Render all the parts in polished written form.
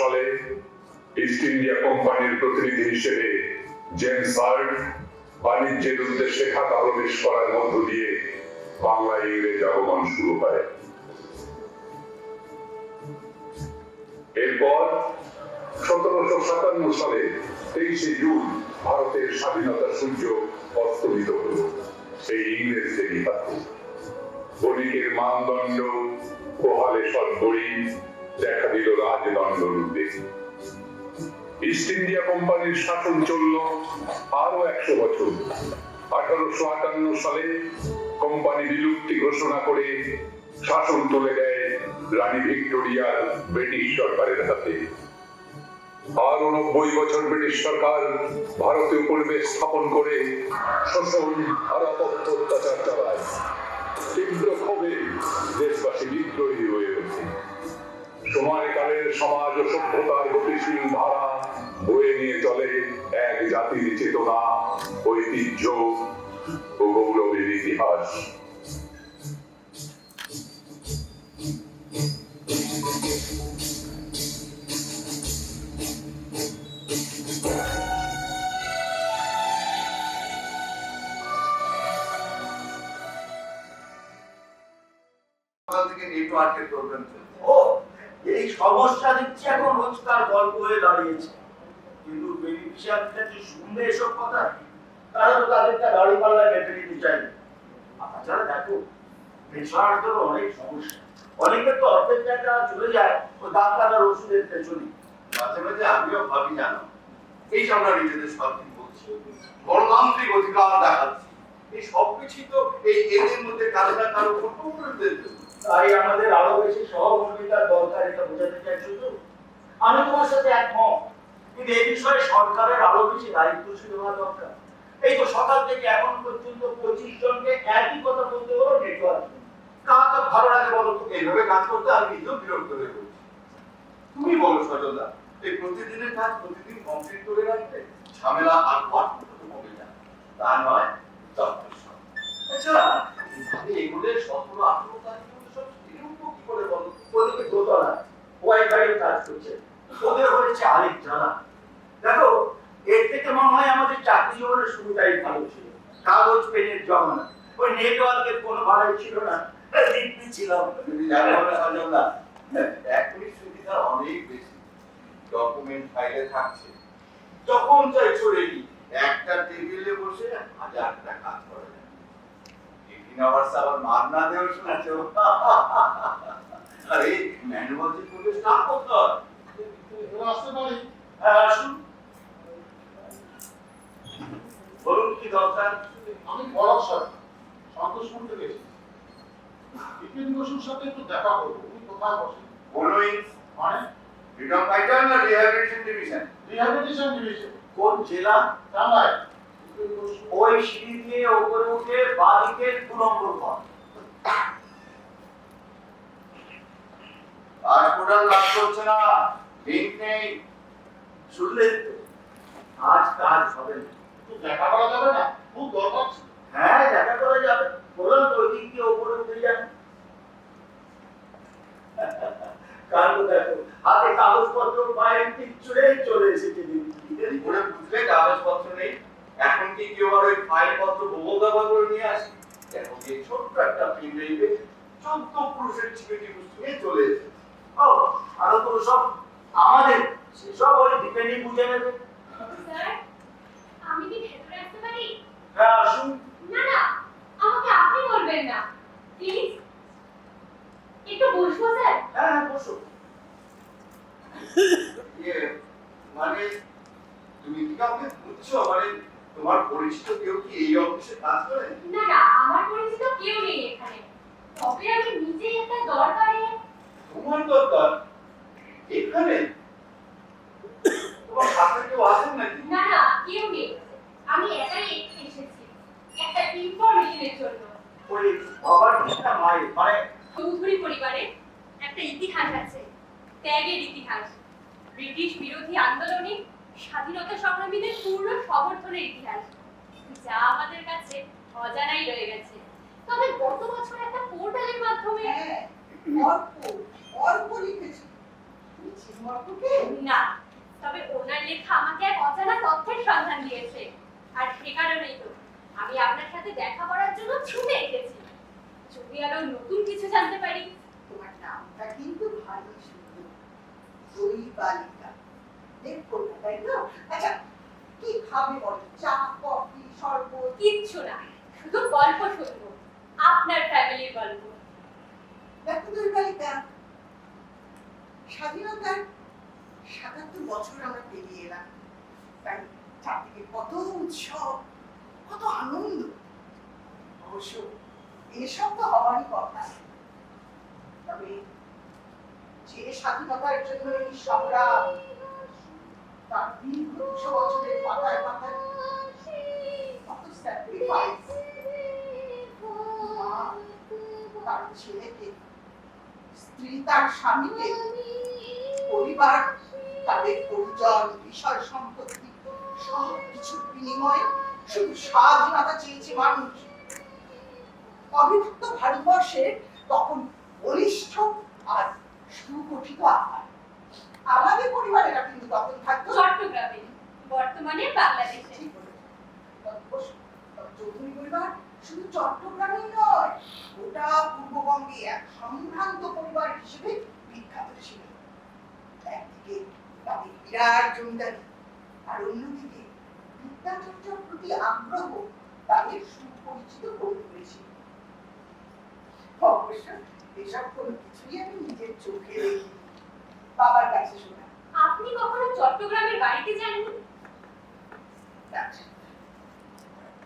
সালে east India কোম্পানির প্রতিনিধি হিসেবে জেমস হার্ড বাণিজ্যের উদ্দেশ্যে খাতা প্রবেশ করার মধ্য দিয়ে বাংলায় ইংরেজ আগমন শুরু হয়। এরপর 1757 সালে 23শে জুন ভারতের স্বাধীনতার সূর্য অস্তমিত হল সেই ইংরেজদেরই হাতে। বণিকের মানদণ্ড পোহালে সদ্বড়ি দেখা দিল রাজদণ্ড রূপে। ইস্ট ইন্ডিয়া কোম্পানির শাসন চলল আরো 100 বছর। 1858 সালে কোম্পানি বিলুপ্তি ঘোষণা করে শাসন তুলে দেয় রানী ভিক্টোরিয়ার ব্রিটিশ সরকারের হাতে। আরো 90 বছর ব্রিটিশ সরকার ভারতে উপনিবেশ স্থাপন করে শোষণ আর অত্যাচার চালায়। তীব্র ক্ষোভে দেশবাসী বিদ্রোহী হয়ে ওঠে। সময়কালের সমাজ ও সভ্যতার গতিশীল ধারা বয়ে নিয়ে চলে এক জাতির চেতনা, ঐতিহ্য ও গৌরবের ইতিহাস। নেটওয়ার্কের প্রবলেম এই সমস্যা দেখছি এখন রোজকার গল্প হয়ে দাঁড়িয়েছে। কিন্তু বেনিফিশিয়ারিরা যে শুনবে এসব কথা, তারা তো তাদেরটা দাড়ি পাল্লায় কেটে নিতে চাইবে। তাছাড়া দেখো, পেশারদেরও অনেক সমস্যা। অনেকের তো অর্ধেক টাকা চলে যায় ও ডাক্তারের ওষুধের পেছনে। মাঝে মাঝে আমিও ভাবি, জানো, এই আমরা নিজেদের স্বাধীন বলছি, গণতান্ত্রিক অধিকার দেখাচ্ছি, এই সবকিছুই তো এই এদের মধ্যে কারো না কারো উপর। তাই আমাদের আরো বেশি সহমর্মিতার দরকার, এটা বোঝাতে চাইছো তো? আমি তোমার সাথে একমত, কিন্তু এই বিষয়ে সরকারের আরো বেশি দায়িত্বশীল হওয়া দরকার। এই তো সকাল থেকে এখন পর্যন্ত 25 জনকে একই কথা বলতে হলো নেটওয়ার্ক। কার তো ভালো লাগে বলো তো? এইভাবে কাজ করতে আমি নিজেও বিরক্ত হয়ে পড়ছি। তুমি বলো সজলদা, এই প্রতিদিনের কাজ প্রতিদিন কমপ্লিট করে রাখতে ঝামেলা আর কতটুকু কমে যায়? তা নয়, যথেষ্ট। আচ্ছা, এগুলোর 17-18 তারিখ করে বলো, ওদিকে দোতলা ওয়াইফাই কাজ করছে, ওদের হয়েছে আরেক জ্বালা। দেখো, এর থেকে মনে হয় আমাদের চাকরি জীবনের শুরুটাই ভালো ছিল। কাগজ পেনের জমানা, ওই নেটওয়ার্কের কোনো ভাড়াই ছিল না, দিব্যি ছিলাম। তুমি জানো না সজলদা, এখনই সুবিধা অনেক বেশি। ডকুমেন্ট ফাইলে থাকছে, যখন চাই ছড়ে নি, একটা টেবিলে বসে হাজারটা কাজ করা যায়। আবার মার না দেওয়ার শোনাচ্ছো? আরে ম্যানুয়াল যে করবে স্টার্ট করতে হয়। তুমি আসতে পারি? হ্যাঁ, আসুন। বলুন কি দরকার? আমি পড়ার সাথে সন্তোষ করতে গেছি, বিপিন বসুর সাথে একটু দেখা করবো। উনি কোথায় বসেন? বলুইন্স মানে ফ্রিডম ফাইটার না রিহ্যাবিলিটেশন ডিভিশন? Rehabilitation division. কোন জেলা? টাঙ্গাইল। ওই সিঁড়ি দিয়ে উপরে উঠে বাদিকে 2 নম্বর ঘর। আজ কোটাল কাজ করছে না, লিংক নেই। শুনলে আজ কাজ হবে না। তো দেখা করা যাবে না? খুব দরকার ছিল। হ্যাঁ, দেখা করা যাবে। বললাম তো, ওই দিক দিয়ে উপরে উঠে যান। কারণ দেখো, হাতে কাগজপত্র পায়ের ঠিক চলে এসেছে। করে বুঝলে কাগজপত্র নেই। এখন কি কেউ আর ওই ফাইল পত্র বগল ব্যবহার করে নিয়ে আসে? এখন এই ছোট্ট একটা ফিল্ম রেখে 14 পুরুষের টিকিটি নিয়ে চলে এসেছে। ও, আরো তো সব আমাদের, সেসব ওই ডিপেন্ডি বুঝে নেবে। স্যার, আমি কি ভেতরে আসতে পারি? হ্যাঁ, আসুন। না না, আমাকে আপনি বলবেন না, প্লিজ। একটু বসবো স্যার? হ্যাঁ, বসো। মানে তুমি কি কাউকে বুঝছো? মানে তোমার পরিচিত কেউ কি এই অফিসে কাজ করে? না না, আমার পরিচিত কেউ নেই এখানে। তবে আমি নিজেই একটা দরকারে। তোমার দরকার এখানে? তোমার সাথে কেউ আছেন নাকি? না না, কেউ নেই। আমি একাই এসেছি একটা ইনফরমেশনের জন্য। ওই বাবার একটা মায়ের, মানে চৌধুরী পরিবারের একটা ইতিহাস আছে, ত্যাগের ইতিহাস, ব্রিটিশ বিরোধী আন্দোলনে স্বাধীনতা সংগ্রামীদের পূর্ণ সমর্থনের ইতিহাস, যা আমাদের কাছে অজানাই রয়ে গেছে। তবে গত বছর একটা পোর্টালের মাধ্যমে হ্যাঁ, অর্ক লিখেছি। তুমি চিনো অর্ককে? না, তবে ওনার লেখা আমাকে এক অজানা তথ্যের সন্ধান দিয়েছে। আর সে কারণেই তো আমি আপনার সাথে দেখা করার জন্য ছুটে এসেছি, যদি আরো নতুন কিছু জানতে পারি। তোমার নামটা কিন্তু ভালোই সুন্দর, দই বালিকা। দেখ কলকাতায় তো। আচ্ছা, কি খাবে বলো? চা, কফি, শরবত? কিচ্ছু না, শুধু গল্প শুনবো, আপনার ফ্যামিলির গল্প। দেখো দই বালিকা, স্বাধীনতার ৭৭ বছর আমরা পেরিয়ে এলাম। তাই চারদিকে কত উৎসব, কত আনন্দ। অবশ্য এসব তো হওয়ারই কথা। তবে যে স্বাধীনতার জন্য এই সংগ্রাম, তার দীর্ঘ ২০০ বছরের পাতায় পাতায় কত স্যাক্রিফাইস, মা তার ছেলেকে, স্ত্রী তার স্বামীকে, পরিবার তাদের পরিজন, বিষয় সম্পত্তি সব কিছুর বিনিময়ে শুধু স্বাধীনতা চেয়েছে মানুষ। অবিভক্ত ভারতবর্ষে তখন বলিষ্ঠ আর সুগঠিত আহার। আমাদের পরিবারেরা কিন্তু তখন থাকতো চট্টগ্রামে, বর্তমানে বাংলাদেশে। ঠিক বলেছো। চৌধুরী পরিবার শুধু চট্টগ্রামেই নয়, গোটা পূর্ববঙ্গে এক সম্ভ্রান্ত পরিবার হিসেবে বিখ্যাত ছিল। একদিকে তাদের বিরাট জমিদারি, আর অন্যদিকে বিদ্যাচর্চার প্রতি আগ্রহ তাদের সুপরিচিত করে তুলেছিল। অবশ্য এসব কোনো কিছুই আমি নিজের চোখে দেখি, বাবার কাছে শোনা। আপনি কখনো চট্টগ্রামের বাড়িতে যাননি?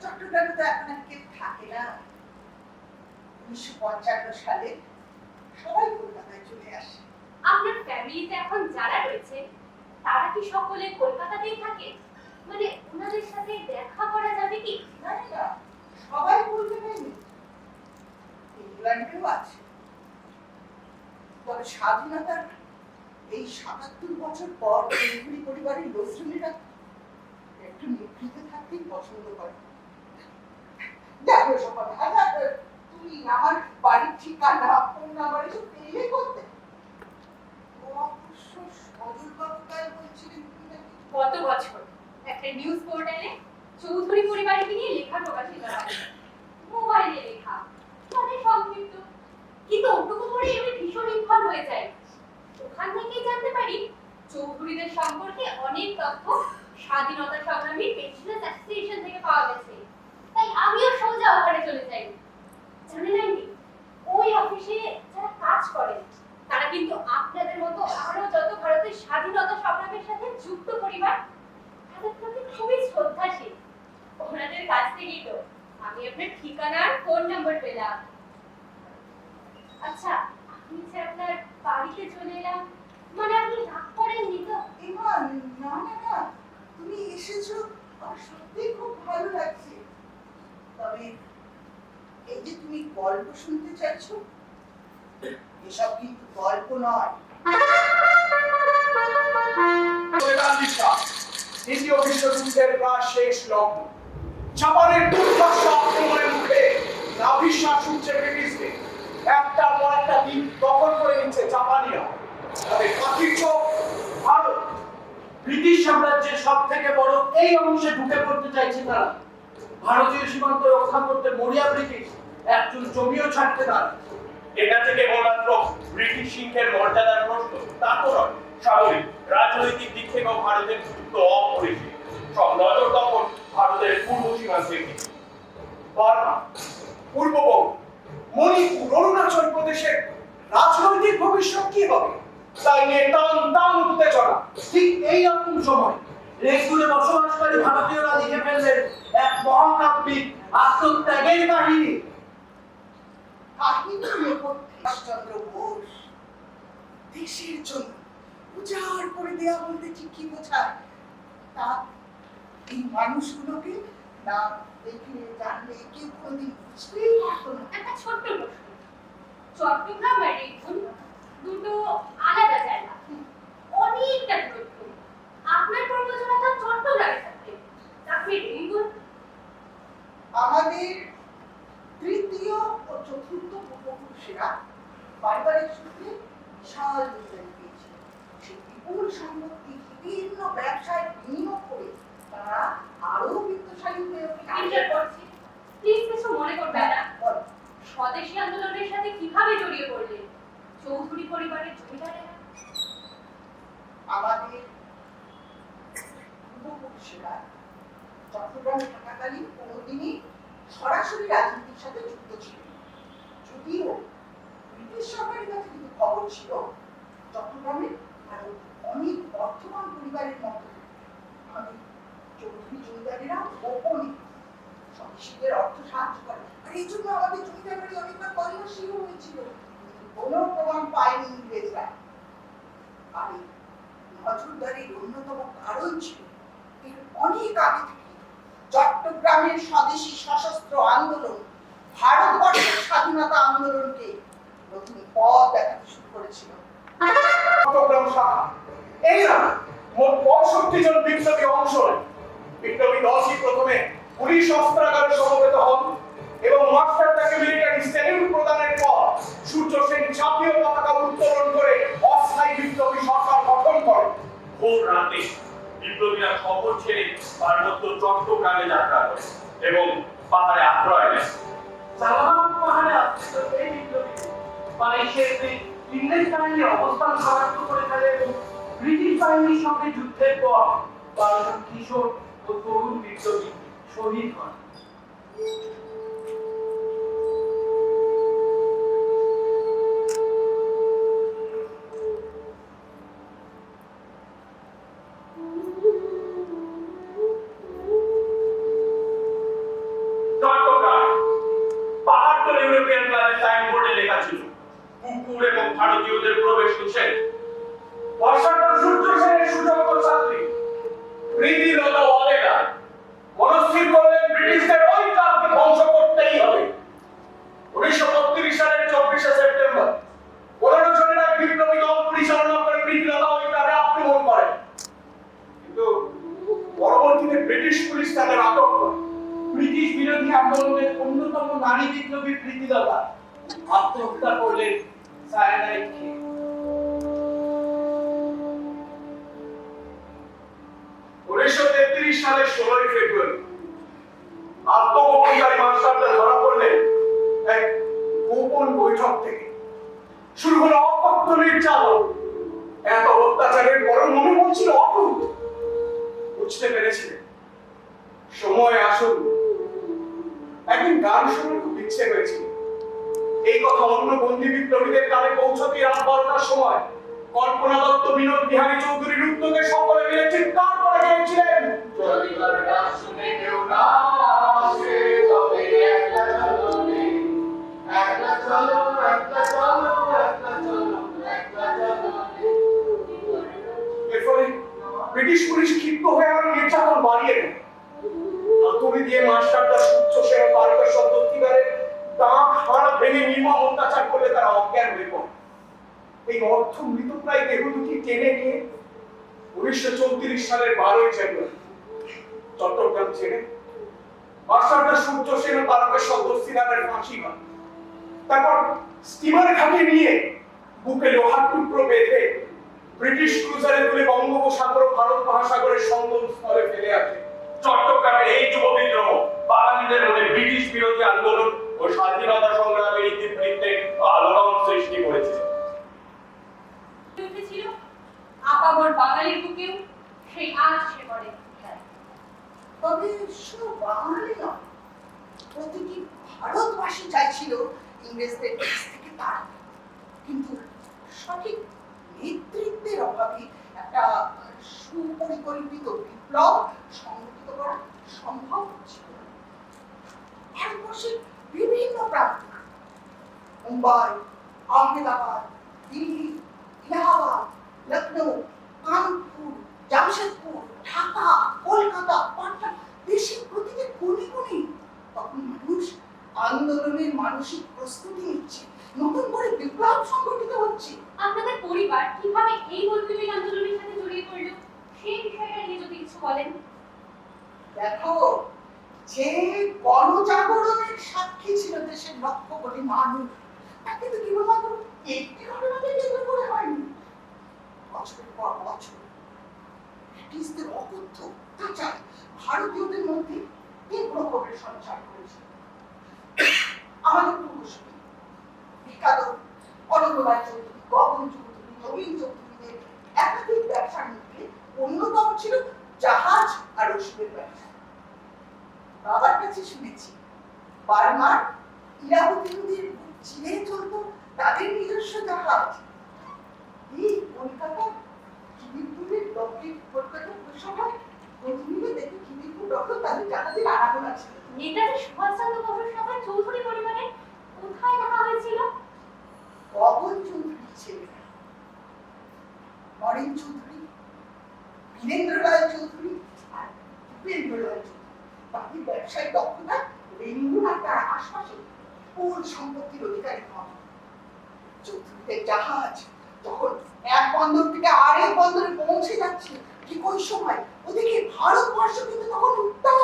চট্টগ্রামে তো এখন আর কেউ থাকে না। ১৯৫৫ সালে সবাই কলকাতায় চলে আসে। আপনার ফ্যামিলিতে এখন যারা রয়েছে তারা কি সকলে কলকাতাতেই থাকে? মানে ওনাদের সাথে দেখা করা যাবে কি? না না, সবাই কলকাতায় নেই, ইংল্যান্ডেও আছে। তবে স্বাধীনতার এই ৭৭ বছর পর চৌধুরী পরিবারের লোকজনেরা একটু নিভৃতে থাকতেই পছন্দ করে। দেখো সবাই, তুমি আমার বাড়ির ঠিকানা, ফোন নাম্বার এসব পেলে করতে। ও অবশ্য সজলবাবু কাল বলছিলেন তুমি নাকি গত বছর একটা নিউজ পোর্টালে চৌধুরী পরিবারকে নিয়ে লেখা প্রকাশিত হয়, মোবাইলে লেখা, মানে সংক্ষিপ্ত, কিন্তু ওটুকু পড়ে আমি ভীষণ ইনভলভ হয়ে যাই। ওখান থেকেই জানতে পারি চৌধুরীদের সম্পর্কে অনেক তথ্য স্বাধীনতা সংগ্রামী পেনশনার্স অ্যাসোসিয়েশন থেকে পাওয়া গেছে। তাই আমিও সোজা ওখানে চলে যাই। জানেন আন্টি, ওই অফিসে যারা কাজ করেন তারা কিন্তু আপনাদের মতো আরো যত ভারতের স্বাধীনতা সংগ্রামের সাথে যুক্ত পরিবার, তাদের প্রতি খুবই শ্রদ্ধাশীল। ওনাদের কাছ থেকেই তো আমি আপনার ঠিকানা আর ফোন নাম্বার পেলাম। আচ্ছা, আমি যে আপনার বাড়িতে চলে এলাম, মানে আপনি রাগ করেননি তো? এমা, না না না, তুমি এসেছো, আমার সত্যিই খুব ভালো লাগছে। তবে এই যে তুমি গল্প শুনতে চাইছো, এসব কিন্তু গল্প নয়। দ্বিতীয় বিশ্বযুদ্ধের প্রায় শেষ লগ্ন, জাপানের দুর্ধর্ষ আক্রমণের মুখে নাভিশ্বাস উঠছে ব্রিটিশদের। একটার পর একটা দ্বীপ দখল করে নিচ্ছে জাপানিরা। তবে পাখির চোখ ভারত, ব্রিটিশ সাম্রাজ্যের সব থেকে বড় এই অংশে ঢুকে পড়তে চাইছে তারা। ভারতীয় সীমান্ত রক্ষা করতে মরিয়া ব্রিটিশ একজন জমিও ছাড়তে না। এটা থেকে কেবলমাত্র ব্রিটিশ সিংহের মর্যাদার প্রশ্ন, তা তো নয়, সামরিক রাজনৈতিক দিক থেকেও ভারতের গুরুত্ব অপরিসীম। সব নজর তখন ভারতের পূর্ব সীমান্তের দিকে। বার্মা, পূর্ববঙ্গ, মণিপুর, অরুণাচল প্রদেশের রাজনৈতিক ভবিষ্যৎ কি হবে তাই নিয়ে টান টান উত্তেজনা। ঠিক এই রকম সময় রেগুলে বসবাসকারী ভারতীয়রা লিখে ফেললেন এক মহাকাব্যিক আত্মত্যাগের কাহিনী। কাহিনী চন্দ্র বোস দেশের জন্য উজাড় করে দেয়া বলতে ঠিক কি বোঝায় তা এই মানুষগুলোকে না দেখলে জানলে কেউ কোনদিন বুঝতেই পারতো না। একটা ছোট্ট প্রশ্ন, চট্টগ্রাম আর রেগুন দুটো আলাদা জায়গা, অনেকটা দূরত্ব। আপনার পূর্বজরা তো চট্টগ্রামে থাকতেন, আপনি রেগুন। আমাদের তৃতীয় ও সম্পত্তি বিভিন্ন ব্যবসায় বিনিয়োগ করে তারা আরো বিত্তশালী হয়ে ওঠে। ইন্টার করছি, প্লিজ কিছু মনে করবেন না। বল। স্বদেশী আন্দোলনের সাথে কিভাবে জড়িয়ে পড়লেন চৌধুরী পরিবারের জমিদারেরা? আমাদের পূর্বপুরুষেরা চট্টগ্রামে থাকাকালীন কোনোদিনই সরাসরি রাজনীতির সাথে যুক্ত ছিল। যদিও ব্রিটিশ সরকারের কাছে কিন্তু খবর ছিল চট্টগ্রামে আরো অনেক অর্থবান পরিবারের মতো আমি চৌধুরী জমিদারেরা গোপনে স্বদেশীদের অর্থ সাহায্য করে, আর এই জন্য আমাদের জমিদার বাড়ি অনেকবার তল্লাশিও হয়েছিল, কিন্তু কোনো প্রমাণ পায়নি ইংরেজরা। আর এই নজরদারির অন্যতম কারণ ছিল এর অনেক আগে থেকে চট্টগ্রামের স্বদেশী সশস্ত্র আন্দোলন ভারতবর্ষের স্বাধীনতা আন্দোলনকে নতুন পথ দেখাতে শুরু করেছিল। চট্টগ্রাম শাখা এই না মোট 65 জন বিপ্লবী অংশ নেয়। বিপ্লবী দলটি প্রথমে পুলিশ অস্ত্রাগারে সমবেত হন এবং মাস্টার তাকে মিলিটারি স্যালিউট প্রদানের পর সূর্য সেন জাতীয় পতাকা উত্তোলন করে অস্থায়ী বিপ্লবী সরকার গঠন করেন। ভোর রাতে বিপ্লবীরা শহর ছেড়ে পার্বত্য চট্টগ্রামে যাত্রা করে এবং পাহাড়ে আশ্রয় নেয়। সালামাবাদ পাহাড়ে আশ্রিত এই বিপ্লবী মালয়েশিয়াতে ইংরেজ বাহিনীর অবস্থান শনাক্ত করে ফেলে এবং ব্রিটিশ বাহিনীর সঙ্গে যুদ্ধের পর 12 জন কিশোর ও তরুণ বিপ্লবী শহীদ হন। চট্টগ্রাম পাহাড়তল ইউরোপিয়ান ক্লাবের সাইনবোর্ডে লেখা ছিল কুকুর এবং ভারতীয়দের প্রবেশ নিষেধ। বর্ষাকাল সূর্য সেনের সুযোগ্য ছাত্রী প্রীতিলতা ওয়ালেরা মনস্থির করলেন ব্রিটিশদের ওই ক্লাবকে ধ্বংস করতেই হবে। 1932 সালের 24শে সেপ্টেম্বর 15 জনের এক বিপ্লবী দল পরিচালনা করে প্রীতিলতা ওই ক্লাবে আক্রমণ করে, কিন্তু পরবর্তীতে ব্রিটিশ পুলিশ তাদের আটক করে। ব্রিটিশ বিরোধী আন্দোলনের অন্যতম নারী বিপ্লবী প্রীতিলতা আত্মহত্যা করলেন সায়ানাইড খেয়ে। 1933 সালের 16 ফেব্রুয়ারি আত্মগোপনকারী মাস্টারদের ধরা পড়লেন এক গোপন বৈঠক থেকে। শুরু হলো অকথ্য নির্যাতন। এত অত্যাচারের পর মনে হচ্ছিল অটুট। বুঝতে পেরেছিলেন সময় আসল। একদিন গান শোনার খুব ইচ্ছে হয়েছিল। এই কথা অন্য বন্দী বিপ্লবীদের কানে পৌঁছতে রাত 12টার সময় কল্পনা দত্ত বিনোদ বিহারী চৌধুরীর উদ্যোগে সকলে মিলে চিৎকার করে গিয়েছিলেন, যদি তোর ডাক শুনে কেউ না আসে তবে একলা চলো রে, একলা চলো, একলা চলো, একলা চলো, একলা চলো রে। এর ফলে ব্রিটিশ পুলিশ ক্ষিপ্ত হয়ে আরো নির্যাতন বাড়িয়ে দেয়। হাতুড়ি দিয়ে মাস্টারদা সূর্য সেন পারকেশ্বর দত্তিদারের দাঁত হাড় ভেঙে নির্মম অত্যাচার করলে তারা অজ্ঞান হয়ে পড়ে। এই অর্থ মৃতপ্রায় দেহ দুটি টেনে নিয়ে 1934 সালের 12ই জানুয়ারি চট্টগ্রাম ছেড়ে মাস্টারদা সূর্য সেন পারকেশ্বর দত্তিদারের ফাঁসি হয়। তারপর স্টিমার ঘাটে নিয়ে বুকে লোহার টুকরো বেঁধে ব্রিটিশ ক্রুজারে তুলে বঙ্গোপসাগর ও ভারত মহাসাগরের সঙ্গম স্থলে ফেলে আসে। চট্টগ্রামের এই যুব বিদ্রোহ বাঙালিদের মধ্যে ব্রিটিশ বিরোধী আন্দোলন ও স্বাধীনতা সংগ্রামের ইতিবৃত্তে আলোড়ন সৃষ্টি করেছে। উঠেছিল আপামর বাঙালির বুকেও সেই আজ সে করে। তবে শুধু বাঙালি নয়, প্রতিটি ভারতবাসী চাইছিল ইংরেজদের কাছ থেকে তাড়াতে, কিন্তু সঠিক নেতৃত্বের অভাবে একটা সুপরিকল্পিত বিপ্লব সংগঠিত করা সম্ভব ছিল না। ভারতবর্ষের বিভিন্ন প্রান্ত মুম্বাই, আহমেদাবাদ, দিল্লি, ইলাহাবাদ, লখনৌ, কানপুর, জামশেদপুর, ঢাকা, কলকাতা, পাটনা, দেশের প্রতিটি কোণে কোণে তখন মানুষ আন্দোলনের মানসিক প্রস্তুতি নিচ্ছে, নতুন করে বিপ্লব সংগঠিত হচ্ছে। আপনাদের পরিবার কিভাবে এই বৈপ্লবিক আন্দোলনের সাথে জড়িয়ে পড়লো সেই বিষয়টা নিয়ে যদি কিছু বলেন। দেখো, যে গণজাগরণের সাক্ষী ছিল দেশের লক্ষ কোটি মানুষ, তাকে তো কেবলমাত্র একটি ঘটনাকে কেন্দ্র করে হয়নি। বছরের পর বছর তথ্য তাছাড়া ভারতীয়দের মধ্যে তীব্র ক্ষোভের সঞ্চার করেছে। আমাদের পূর্বসূরি বিখ্যাত অনন্তরায় চৌধুরী, গগন চৌধুরী, নবীন চৌধুরীদের একাধিক ব্যবসার মধ্যে অন্যতম ছিল জাহাজ আর ওষুধের ব্যবসা। বাবার কাছে শুনেছি বার্মার ইরাবতী নদীর চিনে চলত তাদের নিজস্ব জাহাজ। এই কলকাতা খিদিরপুরের ডকে কলকাতা সময় প্রতিদিনে দেখে খিদিরপুর ডক তাদের জাহাজের আনাগোনা ছিল। নেতাজি সুভাষচন্দ্র বসুর সঙ্গে চৌধুরী পরিবারের কোথায় দেখা হয়েছিল? গগন চৌধুরীর ছেলেরা নরেন চৌধুরী, বীরেন্দ্র রায় চৌধুরী আর উপেন্দ্র রায় চৌধুরী তাদের ব্যবসায়িক দক্ষতা রেঙ্গুন আর তার আশপাশে বিপুল সম্পত্তির অধিকারী হন। চৌধুরীদের জাহাজ যখন এক বন্দর থেকে আরেক বন্দরে পৌঁছে যাচ্ছে ঠিক ওই সময় ওদিকে ভারতবর্ষ কিন্তু তখন উত্তাল।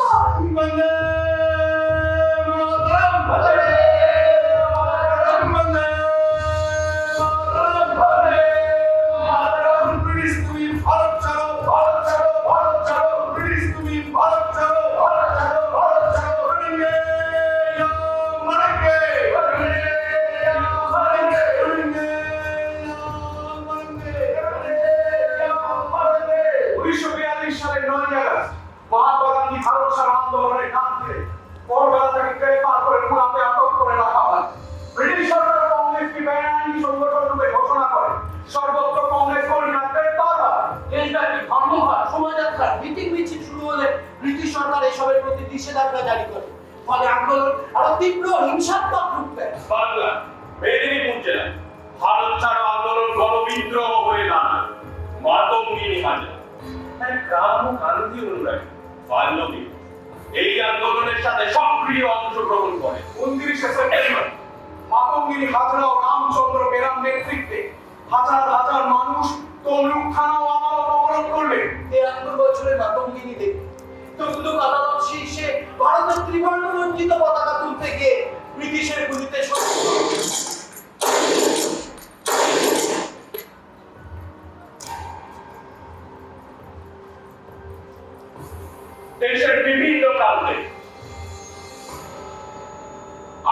নিষেধাজ্ঞা জারি করে, ফলে আন্দোলন আরো তীব্র হিংসাত্মক রূপ নেয়। বাংলা মেদিনীপুর জেলায় ভারত ছাড়ো আন্দোলন গণবিদ্রোহ হয়ে দাঁড়ায়। মাতঙ্গিনী হাজরা এক গ্রাম্য গান্ধী অনুরাগী বাল্যবী এই আন্দোলনের সাথে সক্রিয় অংশগ্রহণ করে। 29শে সেপ্টেম্বর মাতঙ্গিনী হাজরা ও রামচন্দ্র বেরাম নেতৃত্বে হাজার হাজার মানুষ তমলুক থানা ও আদালত অবরোধ করলেন। 73 বছরের মাতঙ্গিনী দেবী তমলুক আদালত শীর্ষে ভারতের ত্রিবর্ণ রঞ্জিত পতাকা তুলতে গিয়ে ব্রিটিশের গুলিতে দেশের বিভিন্ন প্রান্তে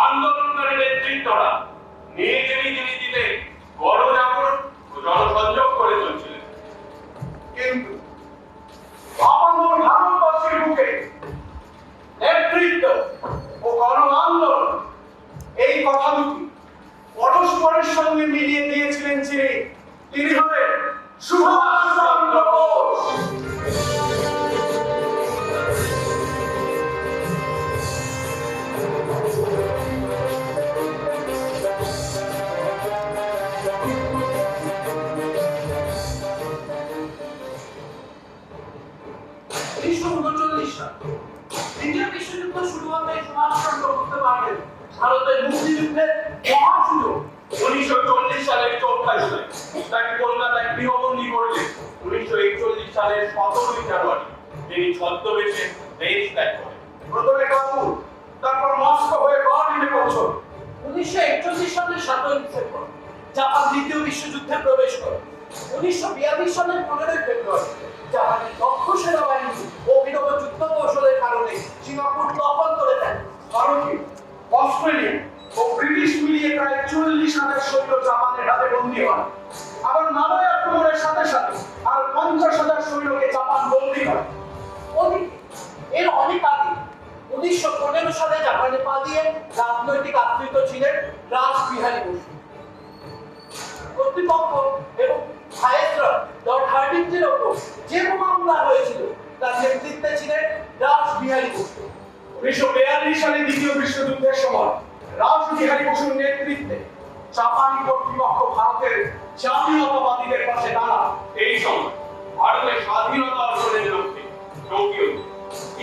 আন্দোলনকারী নেতৃত্বরা নিজ নিজ নীতিতে গণজাগরণ ও জনসংযোগ করে চলছিলেন। কিন্তু আপামর ভারতবর্ষের বুকে নেতৃত্ব ও গণ আন্দোলন এই কথা দুটি পরস্পরের সঙ্গে মিলিয়ে দিয়েছিলেন তিনি হলেন সুভাষচন্দ্র বোস। দ্বিতীয় বিশ্বযুদ্ধ শুরু হতে সুভাষচন্দ্র বুঝতে পারলেন ভারতের মুক্তিযুদ্ধের মহাসুযোগ। 1940 সালের 14 জুলাই তাকে কলকাতায় গৃহবন্দী করলেন। 1941 সালের 17 জানুয়ারি তিনি ছদ্মবেশে দেশ ত্যাগ করেন। প্রথমে কাবুল, তারপর মস্কো হয়ে বার্লিনে পৌঁছল। 1941 সালের 7 ডিসেম্বর জাপান দ্বিতীয় বিশ্বযুদ্ধে প্রবেশ করে। 1942 সালের 15 ফেব্রুয়ারি জাপানের দক্ষ সেনাবাহিনী অভিনব যুদ্ধ কৌশলের কারণে সিঙ্গাপুর দখল করে নেয়। কারণ কি অস্ট্রেলিয়া ও ব্রিটিশ মিলিয়ে প্রায় 40,000 সৈন্য জাপানের হাতে বন্দী হয়। আবার মালয় আক্রমণের সাথে সাথে আর 50,000 সৈন্যকে জাপান বন্দী করে। ওদিকে এর অনেক আগে 1915 সালে জাপানে পালিয়ে রাজনৈতিক আশ্রিত ছিলেন রাসবিহারী বসু। কর্তৃপক্ষ এবং ভাইসরয় লর্ড হার্ডিঞ্জের ওপর যে মামলা হয়েছিল তার নেতৃত্বে ছিলেন রাসবিহারী বসু। 1942 সালে দ্বিতীয় বিশ্বযুদ্ধের সময় রাসবিহারী বসুর নেতৃত্বে জাপানি কর্তৃপক্ষ ভারতের জাতীয়তাবাদীদের পাশে দাঁড়ায়। এই সময় ভারতের স্বাধীনতা অর্জনের লক্ষ্যে টোকিও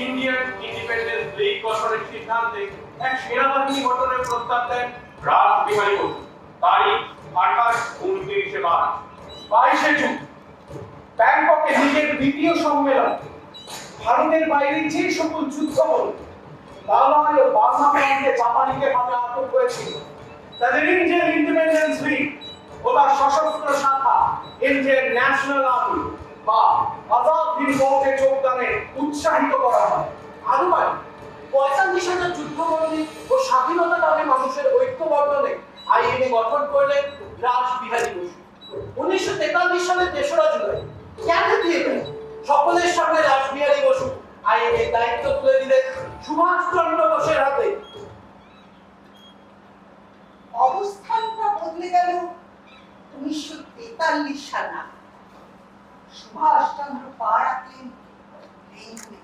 ইন্ডিয়ান ইন্ডিপেন্ডেন্স লীগ গঠনের সিদ্ধান্তে এক সেনাবাহিনী গঠনের প্রস্তাব দেন রাসবিহারী বসু। তারিখ 28-29 মার্চ। 22শে জুন ব্যাংককে লীগের দ্বিতীয় সম্মেলন। ভারতের বাইরে যে সকল যুদ্ধ হল লালয় ও বার্মা প্রান্তে জাপানিদের হাতে আটক হয়েছিল তাদের ইন্ডিয়ান ইন্ডিপেন্ডেন্স লীগ ও তার সশস্ত্র শাখা ইন্ডিয়ান ন্যাশনাল আর্মি বা আজাদ হিন্দ ফৌজে যোগদানে উৎসাহিত করা হয়। আনুমানিক ৪৫,০০০ যুদ্ধবন্দী ও স্বাধীনতাকামী মানুষের ঐক্য বর্ধনে আইএনএ গঠন করলেন রাসবিহারী বসু। ১৯৪৩ সালের ৩রা জুলাই ক্যাম্পে দিয়ে গেলেন। সকলের সামনে রাসবিহারী বসু আইএনএ দায়িত্ব তুলে দিলেন সুভাষচন্দ্র বোসের হাতে। অবস্থানটা বদলে গেল 1943 সাল নাগাদ। সুভাষচন্দ্র পা রাখলেন রেঙ্গুনে।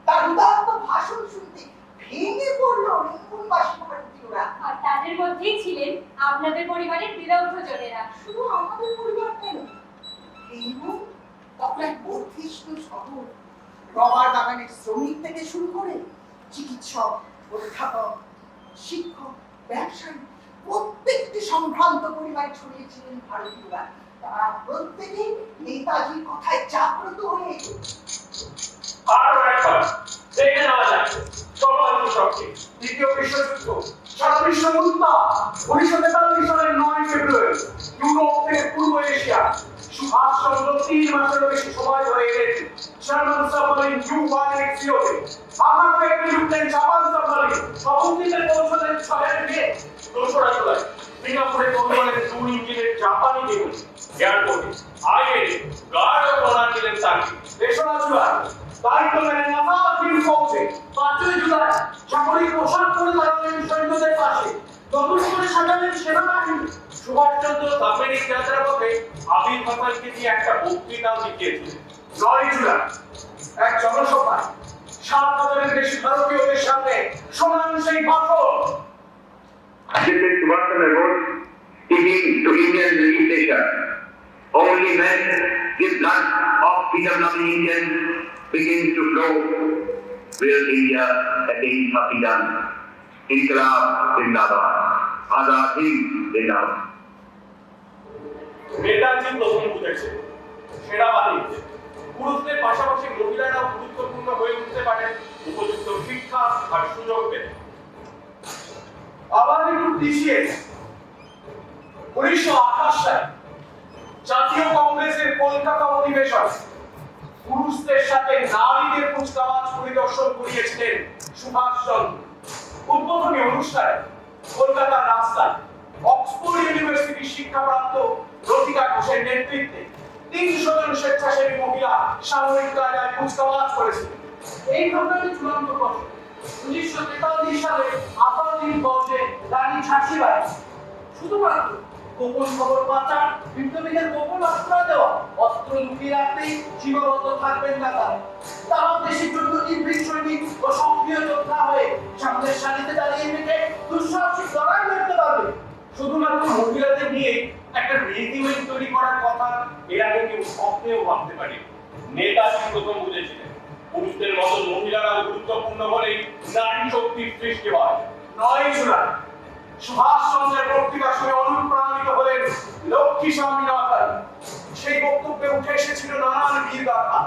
তার উদাত্ত ভাষণ শুনতে ভেঙে পড়লো রেঙ্গুনবাসী ভারতীয়রা। আর তাদের মধ্যেই ছিলেন আপনাদের পরিবারের বিদগ্ধজনেরা। শুধু আমাদের পরিবার কেন, রেঙ্গুন তখন এক বর্ধিষ্ণু শহর। রবার বাগানের শ্রমিক থেকে শুরু করে চিকিৎসক, অধ্যাপক, শিক্ষক, ব্যবসায়ী প্রত্যেকটি সম্ভ্রান্ত পরিবারে ছড়িয়েছিলেন ভারতীয়রা। তারা প্রত্যেকেই নেতাজির কথায় জাগ্রত হয়ে আরো একবার দেখে নেওয়া যাক সবার সূচককে। দ্বিতীয় বিশ্বযুদ্ধ, সারা বিশ্ব উত্তাপ। 1943 সালের 9 ফেব্রুয়ারি ইউরোপ থেকে পূর্ব এশিয়া সুভাষচন্দ্র 3 মাসেরও বেশি সময় ধরে এলেন জার্মান সাবমারিন U-160-তে। আঘাত পেয়ে লুটলেন জাপান সাবমারিন। অবন্তিতে পৌঁছলেন 6 মে। 2রা জুলাই সিঙ্গাপুরে পৌঁছলেন 2 ইঞ্জিনের জাপানি বিমান। এয়ারপোর্টে আইএনএ গার্ড অফ অনার দিলেন তাকে। 3রা জুলাই দায়িত্ব পেলেন আজাদ হিন্দ ফৌজে। ৫ই জুলাই সামরিক পোশাক পরে দাঁড়ালেন সৈন্যদের পাশে। নতুন করে সাজালেন সেনাবাহিনী। সুভাষচন্দ্র সাবমেরিন যাত্রাপথে আবির হাসানকে দিয়ে একটা বক্তৃতাও দিয়েছিলেন। 9 জুলাই এক জনসভায় 7,000-এর বেশি ভারতীয়দের সামনে শোনান সেই ভাষণ। This is Subhash Chandra Bose speaking to Indian legislature. Only when this blood of freedom-loving Indians begins to flow will India attain her freedom. Inqilab Zindabad. Azad Hind Zindabad. Netaji প্রথম বুঝেছে সেনাবাহিনীতে পুরুষদের পাশাপাশি মহিলারাও গুরুত্বপূর্ণ হয়ে উঠতে পারেন উপযুক্ত শিক্ষা আর সুযোগ পেতে। আবার একটু পিছিয়ে 1928 সালে জাতীয় কংগ্রেসের কলকাতা অধিবেশন পুরুষদের সাথে নারীদের কুচকাওয়াজ পরিদর্শন করিয়েছিলেন সুভাষচন্দ্র। উদ্বোধনী অনুষ্ঠানে কলকাতার রাস্তায় অক্সফোর্ড ইউনিভার্সিটির শিক্ষাপ্রাপ্ত রতিকা ঘোষের নেতৃত্বে 300 জন স্বেচ্ছাসেবী মহিলা সামরিক কায়দায় কুচকাওয়াজ করেছিলেন। এই ঘটনাটি চূড়ান্ত করে 1943 সালে আজাদ হিন্দ ফৌজে রানী ঝাঁসিবাই শুধুমাত্র গোপন খবর পাচার, বিপ্লবীদের গোপন আশ্রয় দেওয়া, অস্ত্র লুকিয়ে রাখতেই সীমাবদ্ধ থাকবেন না তারা দেশের জন্য নির্ভীক সৈনিক ও সক্রিয় যোদ্ধা হয়ে সামনের সারিতে দাঁড়িয়ে থেকে দুঃসাহসিক লড়াই লড়তে পারবে। শুধুমাত্র মহিলাদের নিয়ে একটা রেজিমেন্ট তৈরি করার কথা এর আগে কেউ স্বপ্নেও ভাবতে পারে। নেতাজি প্রথম বুঝেছিলেন পুরুষদের মতো মহিলারাও গুরুত্বপূর্ণ হলেই নারী শক্তির সৃষ্টি হয়। 9 জুলাই সুভাষচন্দ্রের বক্তৃতা শুনে অনুপ্রাণিত হলেন লক্ষ্মী স্বামীনাথন। সেই বক্তব্যে উঠে এসেছিল নানান বীরগাথা।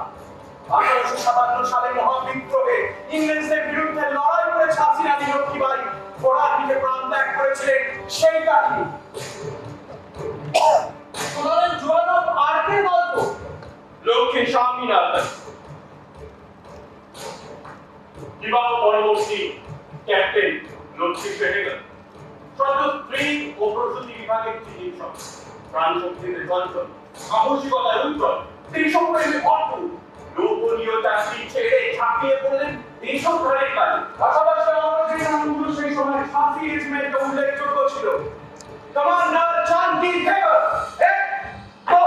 1857 সালে মহাবিদ্রোহে ইংরেজদের বিরুদ্ধে লড়াই করে ঝাঁসি রানী লক্ষ্মীবাই ঘোড়ার পিঠে প্রাণ ত্যাগ করেছিলেন সেই কাহিনী। শোনালেন জোয়ান অফ আর্কের গল্প। লক্ষ্মী স্বামীনাথন বিবাহ পরবর্তী ক্যাপ্টেন লক্ষ্মী সেহেগল, সদ্য স্ত্রী ও প্রসূতি বিভাগের চিকিৎসক, প্রাণ শক্তিতে চঞ্চল, সাহসিকতায় উজ্জ্বল, দেশপ্রেমে অটুট, লোভনীয় চাকরি ছেড়ে ঝাঁপিয়ে পড়লেন দেশোদ্ধারের কাজে। পাশাপাশি আমাদের নামগুলো সেই সময় ঝাঁসি রেজিমেন্টে উল্লেখযোগ্য ছিল। কমান্ডার চাঁদনি থেগর, এক তো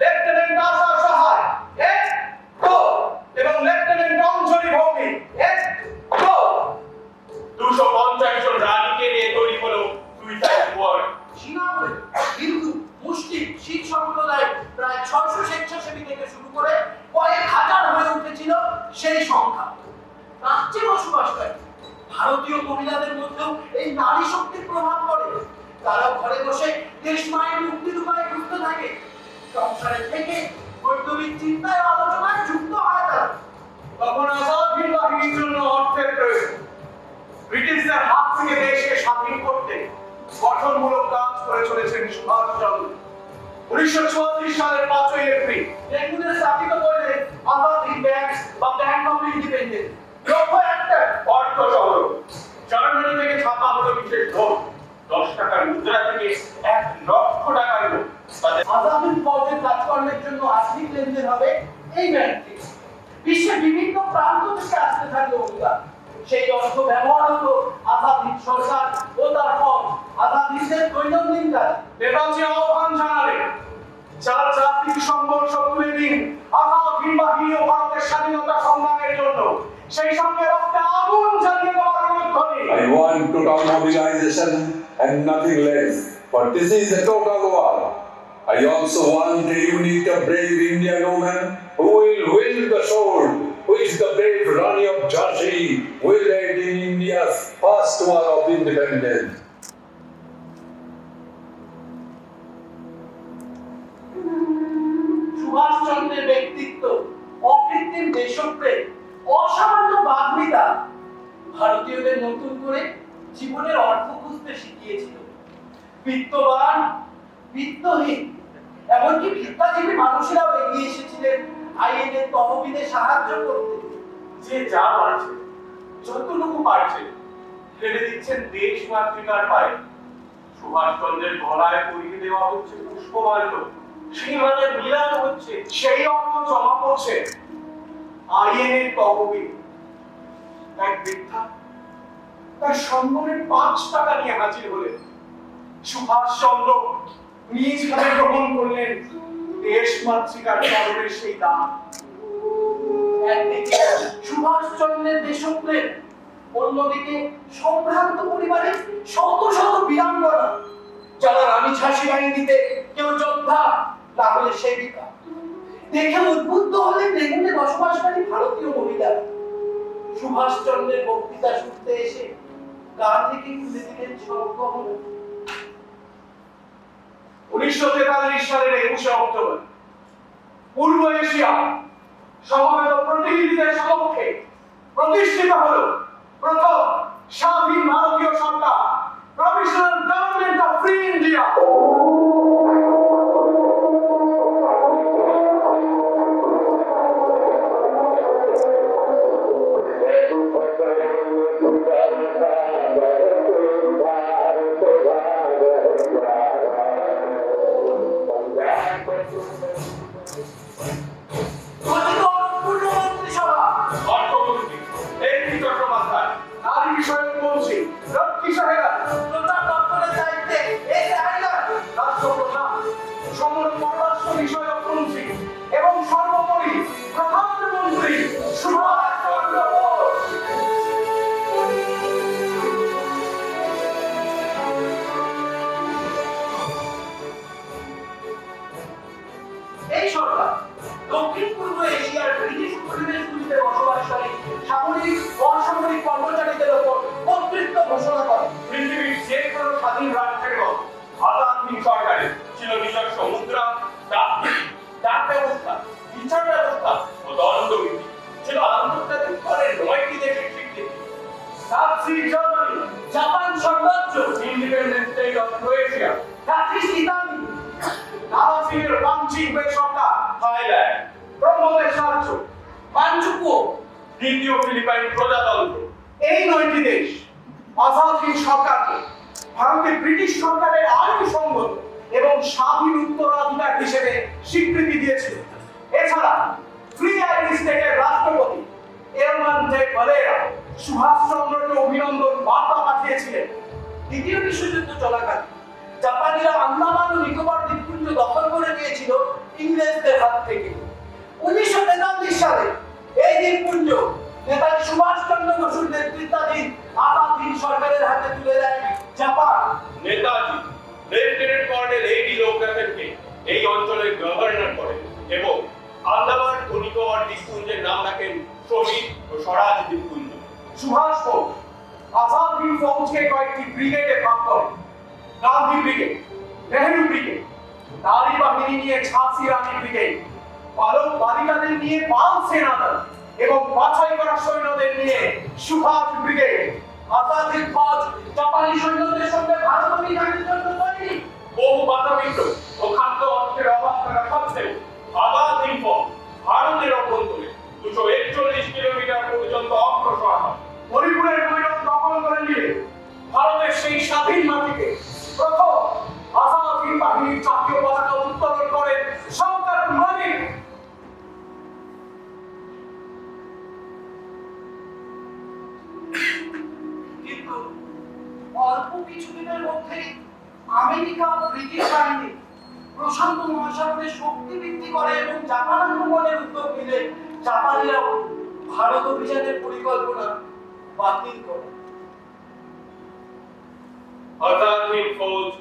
লেফটেন্যান্ট আশা সহায়, এক তো এবং লেফটেন্যান্ট অঞ্জলি ভৌমিক, এক তো 250 জন রানীকে নিয়ে তৈরি হলো সুইসাইড স্কোয়াড। সিঙ্গাপুরে হিন্দু, মুসলিম, শিখ সম্প্রদায় প্রায় 600 স্বেচ্ছাসেবী থেকে শুরু করে কয়েক হাজার হয়ে উঠেছিল সেই সংখ্যা। প্রাচ্যে বসবাসকারী ভারতীয় মহিলাদের মধ্যেও এই নারী শক্তির প্রভাব পড়ে। তারা ঘরে বসে দেশ মায়ের মুক্তির উপায় খুঁজতে থাকে। সংসারে থেকে বৈপ্লবিক চিন্তায় আলোচনায় যুক্ত হয় তারা। তখন আজাদ হিন্দ বাহিনীর জন্য অর্থের প্রয়োজন। ব্রিটিশদের হাত থেকে দেশকে স্বাধীন করতে গঠনমূলক কাজ করে চলেছেন সুভাষচন্দ্র। 1934 সালের 5ই এপ্রিল রেঙ্গুনের আর্থিক লেনদেন হবে এই ব্যাংক থেকে। বিশ্বের বিভিন্ন প্রান্ত থেকে আসতে থাকবে অনুদান। সেই অর্থ ব্যবহার হতো আজাদ হিন্দ সরকার ও তার ফৌজ আজাদ হিন্দের দৈনন্দিন কাজ। নেতাজি আহ্বান জানালেন, যারা জাতির সংঘর্ষ তুলে দিন আজাদ হিন্দ বাহিনী ও ভারতের স্বাধীনতা সংগ্রামের জন্য, সেই সঙ্গে রক্তে আগুন জ্বালিয়ে দেওয়ার অনুধ্বনি। I want total mobilization and nothing less, for this is a total war. I also want a unit of brave Indian women who will wield the sword, which the brave Rani of Jhansi wielded in India's first war of independence. সুভাষচন্দ্রের ব্যক্তিত্ব, অকৃত্রিম দেশপ্রেম, অসামান্য বাগ্মিতা ভারতীয়দের নতুন করে জীবনের অর্থ খুঁজতে শিখিয়েছিল। বিত্তবান, বিত্তহীন, এমনকি ভিক্ষাজীবী মানুষেরাও এগিয়ে এসেছিলেন আইএনএ তহবিলে সাহায্য করতে। যে যা পারছে, যতটুকু পারছে, ফেলে দিচ্ছেন দেশ মাতৃকার পায়ে। সুভাষচন্দ্রের গলায় পরিয়ে দেওয়া হচ্ছে পুষ্পমাল্য, সীমানায় মিলানো হচ্ছে। সেই অর্থ জমা পড়ছে আইএনএর তহবিল। এক বৃদ্ধা তার সম্মানের ৫ টাকা নিয়ে হাজির হলেন। সুভাষচন্দ্র নিজ হাতে গ্রহণ করলেন দেশ মাতৃকার চরণের সেই দান। একদিকে সুভাষচন্দ্রের দেশপ্রেম, অন্যদিকে সম্ভ্রান্ত পরিবারের শত শত বীরাঙ্গনা, যারা রানী ঝাঁসি বাহিনীতে কেউ যোদ্ধা, না হলে সেবিকা। দেখে উদ্বুদ্ধ হলেন রেগুনে বসবাসকারী ভারতীয় মহিলা। সুভাষচন্দ্রের বক্তৃতা শুনতে এসে গা থেকে খুলে দিলেন সব গহনা। ১৯৪৩ সালের ২১শে অক্টোবর পূর্ব এশিয়া সমবেত প্রতিনিধিদের সমক্ষে প্রতিষ্ঠিত হল প্রথম স্বাধীন ভারতীয় সরকার, provisional government of free India. অর্থমন্ত্রী এমপি চট্টোপাধ্যায়, নারী বিষয়ক মন্ত্রী লক্ষ্মী সাহেবা, প্রচার দপ্তরের দায়িত্বে এই জায়গা রাষ্ট্রপ্রধান, সমর পররাষ্ট্র বিষয়ক মন্ত্রী এবং সর্বোপরি প্রধানমন্ত্রী সুভাষচন্দ্র বোস। এই সরকার দক্ষিণ পূর্ব এশিয়ার ব্রিটিশ উপনিবেশগুলিতে বসবাসকারী সামরিক অসামরিক কর্মচারীদের উপর কর্তৃত্ব ঘোষণা করে। পৃথিবীর যে কোনো স্বাধীন রাষ্ট্রের মতো আজাদ হিন্দ সরকারের ছিল নিজস্ব মুদ্রা, ডাক ব্যবস্থা, বিচার ব্যবস্থা ও দণ্ডবিধি, ছিল আন্তর্জাতিক স্তরের ৯টি দেশের স্বীকৃতি। নাৎসি জার্মানি, জাপান সাম্রাজ্য, independent state of Croatia, fascist Italy, নারাজির বাঞ্চিং সরকার, থাইল্যান্ড, ব্রহ্মদেশ রাজ্য, মানচুকুও, দ্বিতীয় ফিলিপাইন প্রজাতন্ত্র। এই ৯টি দেশ আজাদ হিন্দ সরকারকে ভারতের ব্রিটিশ সরকারের আইনসঙ্গত এবং স্বাধীন উত্তরাধিকার হিসেবে স্বীকৃতি দিয়েছিল। এছাড়া ফ্রি আইরিশ স্টেটের রাষ্ট্রপতি এরমান জে ভালেরা সুভাষচন্দ্রকে অভিনন্দন বার্তা পাঠিয়েছিলেন। দ্বিতীয় বিশ্বযুদ্ধ চলাকালীন জাপানিরা আন্দামান ও নিকোবর দ্বীপপুঞ্জ দখল করে নিয়েছিল ইংরেজদের হাত থেকে। 1943 সালে এই দ্বীপপুঞ্জ নেতাজি সুভাষচন্দ্র বসুর নেতৃত্বাধীন আজাদ হিন্দ সরকারের হাতে তুলে দেয় জাপান। নেতাজি লেফটেন্যান্ট কর্নেল এডি লোকনাথনকে এই অঞ্চলের গভর্নর করেন এবং আন্দামান ও নিকোবর দ্বীপপুঞ্জের নাম রাখেন শহীদ ও স্বরাজ দ্বীপপুঞ্জ। সুভাষ বোস আজাদ হিন্দ ফৌজকে কয়েকটি ব্রিগেডে ভাগ করেন। গান্ধী ব্রিগেড, নেহেরু ব্রিগেড, নারী বাহিনী নিয়ে ঝাঁসি রানী ব্রিগেড, বালক বালিকাদের নিয়ে পাল সেনাদল এবং বাছাই করা সৈন্যদের নিয়ে সুভাষ ব্রিগেড। আজাদ হিন্দ ফৌজ জাপানি সৈন্যদের সঙ্গে ভারত অভিযানের জন্য তৈরি। বহু বাধাবিঘ্ন ও খাদ্য অর্থের অভাব থাকা সত্ত্বেও আজাদ হিন্দ ফৌজ ভারতের অভ্যন্তরে 241 কিলোমিটার পর্যন্ত অগ্রসর হয়। হরিপুরের ভৈরব দখল করে নিয়ে ভারতের সেই স্বাধীন মাটিতে প্রথম আজাদ হিন্দ বাহিনীর জাতীয় পতাকা উত্তোলন করেন শওকত মালিক। সাগরে শক্তি বৃদ্ধি করে এবং জাপান আক্রমণের উদ্যোগ নিলে জাপানিরাও ভারত অভিযানের পরিকল্পনা বাতিল করে। আজাদহিন্দ ফৌজ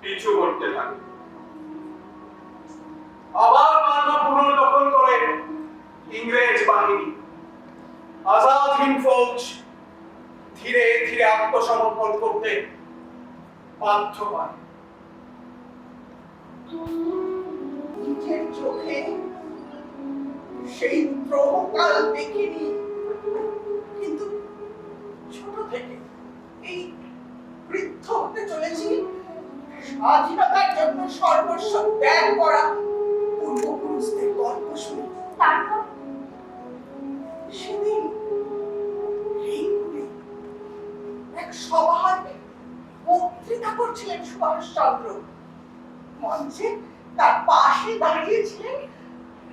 পিছু করতে থাকে। আবার মালদা পুনর্দখল করে ইংরেজ বাহিনী। আজাদ হিন্দ ফৌজ ধীরে ধীরে আত্মসমর্পণ করতে বাধ্য হয়। নিজের চোখে সেই প্রহকাল দেখিনি, কিন্তু ছোট থেকে এই বৃদ্ধ হতে চলেছি স্বাধীনতার জন্য সর্বস্ব ত্যাগ করা পূর্বপুরুষদের গল্প শুনে। তারপর সেদিন এক সভায় বক্তৃতা করছিলেন সুভাষচন্দ্র। মঞ্চে তার পাশে দাঁড়িয়েছিলেন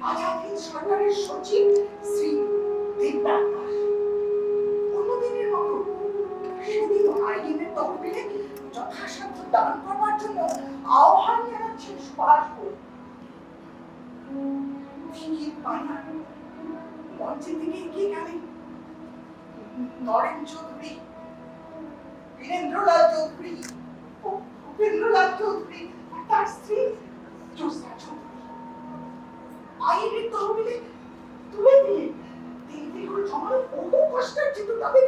আজাদ হিন্দ সরকারের সচিব শ্রী দেবনাথ দাস। অন্যদিনের মতো সেদিন আইনের তহবিলে যথাসাধ্য দান করবার জন্য আহ্বান জানাচ্ছেন সুভাষ বোস। মঞ্চের দিকে এগিয়ে গেলেন নরেন চৌধুরী, বীরেন্দ্রলাল চৌধুরী, ভূপেন্দ্রলাল চৌধুরী আর তার স্ত্রী জ্যোৎস্না চৌধুরী। আইনের তহবিলে তুলে দিলেন দীর্ঘ জমানো বহু কষ্টার্জিত তাদের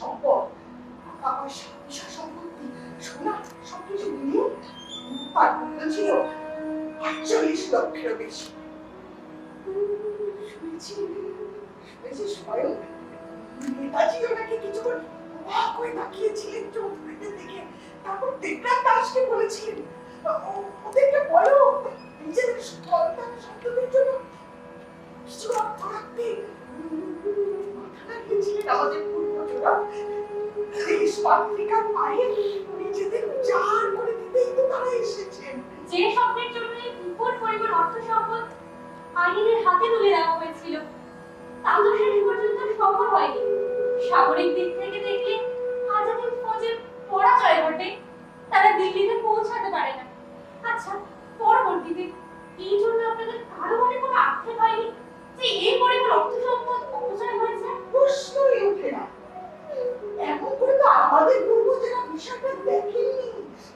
সম্পদ, টাকা পয়সা, বিষয় সম্পত্তি, সোনা সবকিছু নিয়ে তার মূল্য ছিল ৪৮ লক্ষেরও বেশি। শুনেছি স্বয়ং নেতাজিও নাকি কিছুক্ষণ অবাক হয়ে তাকিয়েছিলেন চৌধুরীদের দিকে। তারপর দেবনাথ দাসকে বলেছিলেন, ওদেরকে বলো নিজেদের সন্তান সন্ততির জন্য কিছু অর্থ রাখতে। মাথা লাগিয়েছিলেন আমাদের পূর্বজরা। দেশ মাতৃকার পায়ে নিজেদের উজাড় করে দিতেই তো তারা এসেছেন। যে স্বপ্নের জন্য এই বিপুল পরিমাণ অর্থ সম্পদ আইনের হাতে তুলে দেওয়া হয়েছিল, তা তো শেষ পর্যন্ত সফল হয়নি। সামরিক দিক থেকে দেখলে আজাদ হিন্দ ফৌজের পরাজয় ঘটে, তারা দিল্লিতে পৌঁছাতে পারে না। আচ্ছা, পরবর্তীতে এই জন্য আপনাদের কারো মনে কোনো আক্ষেপ হয়নি যে এই পরিমাণ অর্থ সম্পদ অপচয় হয়েছে? প্রশ্নই ওঠে না। এমন করে তো আমাদের পূর্বজরা বিষয়টা দেখেননি।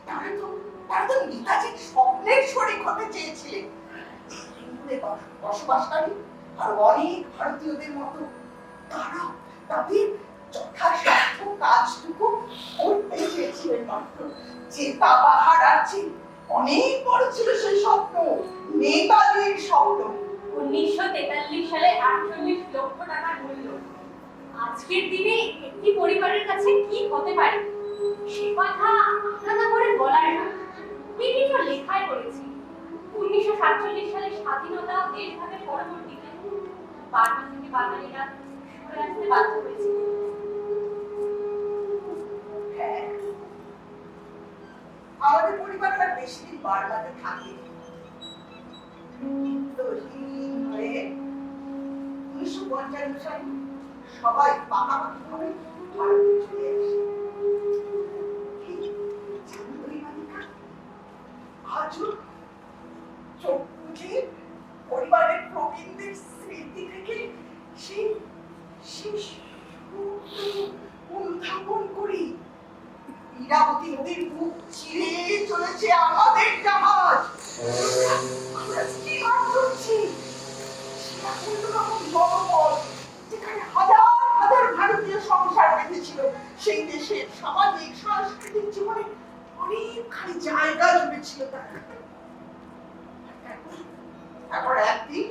তারা তো নেতাজির স্বপ্নের শরীক হতে চেয়েছিলেন। বসবাসকারী আর অনেক ভারতীয়দের মতো তারা তাদের যথাসাধ্য কাজটুকু করতে চেয়েছিলেন মাত্র। যে তা বাহার আছে অনেক বড় ছিল সেই স্বপ্ন, নেতাজির স্বপ্ন। 1943 সালে 48 লক্ষ টাকার মূল্য আজকের দিনে একটি পরিবারের কাছে কি হতে পারে সে কথা আলাদা করে বলার না। বিভিন্ন লেখায় পড়েছি 1947 সালে স্বাধীনতা ও দেশভাগের পরবর্তীতে বার্মা থেকে বাঙালিরা সরে আসতে বাধ্য হয়েছিল। হ্যাঁ, আমাদের পরিবার আর বেশি দিন বার্মাতে থাকেনি। বিত্তহীন হয়ে 1955 সালে সবাই পাকাপাকি ভাবে ভারতে চলে আসে। আজও চোখ বুঝে পরিবারের প্রবীণদের স্মৃতি থেকে সেই অনুধাবন করি। ইরাবতী নদীর বুক চিরে চলেছে আমাদের জাহাজ। আমরা স্টিমার চলছি। যেখানে হাজার হাজার ভারতীয় সংসার বেঁধেছিল, সেই দেশের সামাজিক সাংস্কৃতিক জীবনে অনেকখানি জায়গা জুড়েছিল তারা। তারপর একদিন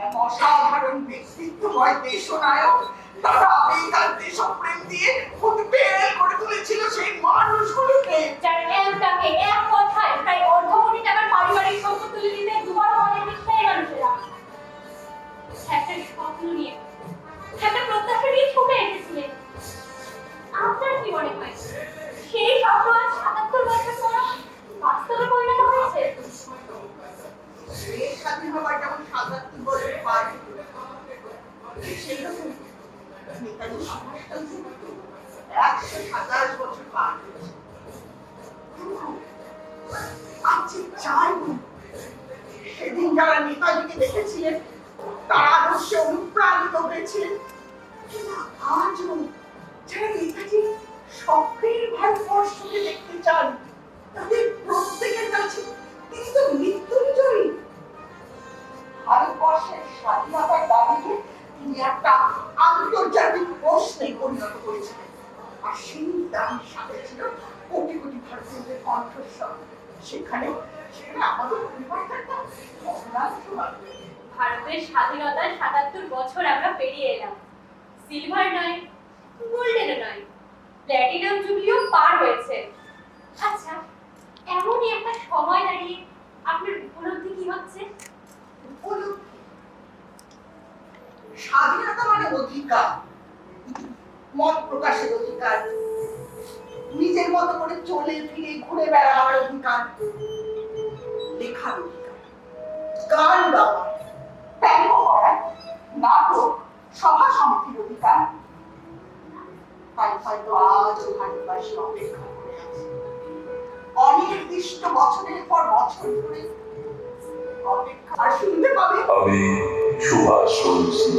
এক অসাধারণ ব্যক্তিত্বময় দেশনায়ক তারা আবেগার দেশপ্রেম দিয়ে উদ্বেল করে তুলেছিল সেই মানুষগুলোকে। যার একটাকে এক কথায় প্রায় অর্ধ কোটি টাকার পারিবারিক সম্পদ তুলে দিতে দুবার মনে দিচ্ছে এই মানুষেরা। একটা স্বপ্ন নিয়ে, একটা প্রত্যাশা নিয়ে ছুটে এসেছিলেন। আপনার কি মনে হয় সেই স্বপ্ন আজ ৭৭ বছর পর বাস্তবে পরিণত হয়েছে? দেশ স্বাধীন হবার যেমন ৭৭ বছর পার সেই রকম নেতাজি সুভাষচন্দ্র ১২৭ বছর পার হয়েছে। আছে চাই না। সেদিন যারা নেতাজিকে দেখেছিলেন তারা আদর্শে অনুপ্রাণিত হয়েছিলেন, কিন্তু আজও যারা নেতাজি স্বপ্নের ভারতবর্ষকে দেখতে চান তাদের প্রত্যেকের কাছে তিনি তো মৃত্যুঞ্জয়ী। ভারতবর্ষের স্বাধীনতার দাবিকে তিনি একটা আন্তর্জাতিক প্রশ্নে পরিণত করেছিলেন, আর সেই দাবির সাথে ছিল কোটি কোটি ভারতীয়দের কণ্ঠস্বর। সেখানে সেখানে আমাদের পরিবারটা একটা অবদান ছিল। ভারতের স্বাধীনতার ৭৭ বছর আমরা পেরিয়ে এলাম। সিলভার নয়, গোল্ডেনও নয়, প্ল্যাটিনাম জুবলিও পার হয়েছে। আচ্ছা, এমনই একটা সময় দাঁড়িয়ে আপনার উপলব্ধি কি হচ্ছে? উপলব্ধি, স্বাধীনতা মানে অধিকার, মত প্রকাশের অধিকার, নিজের মতো করে চলে ফিরে ঘুরে বেড়াবার অধিকার, লেখার অধিকার, গান গাওয়ার, ব্যঙ্গ করার, নাটক, সভা সমিতির অধিকার। তাই হয়তো আজও ভারতবাসী অপেক্ষা করে আছে, অনির্দিষ্ট বছরের পর বছর ধরে অপেক্ষা। আর শুনতে পাবে আমি সুভাষ বলছি।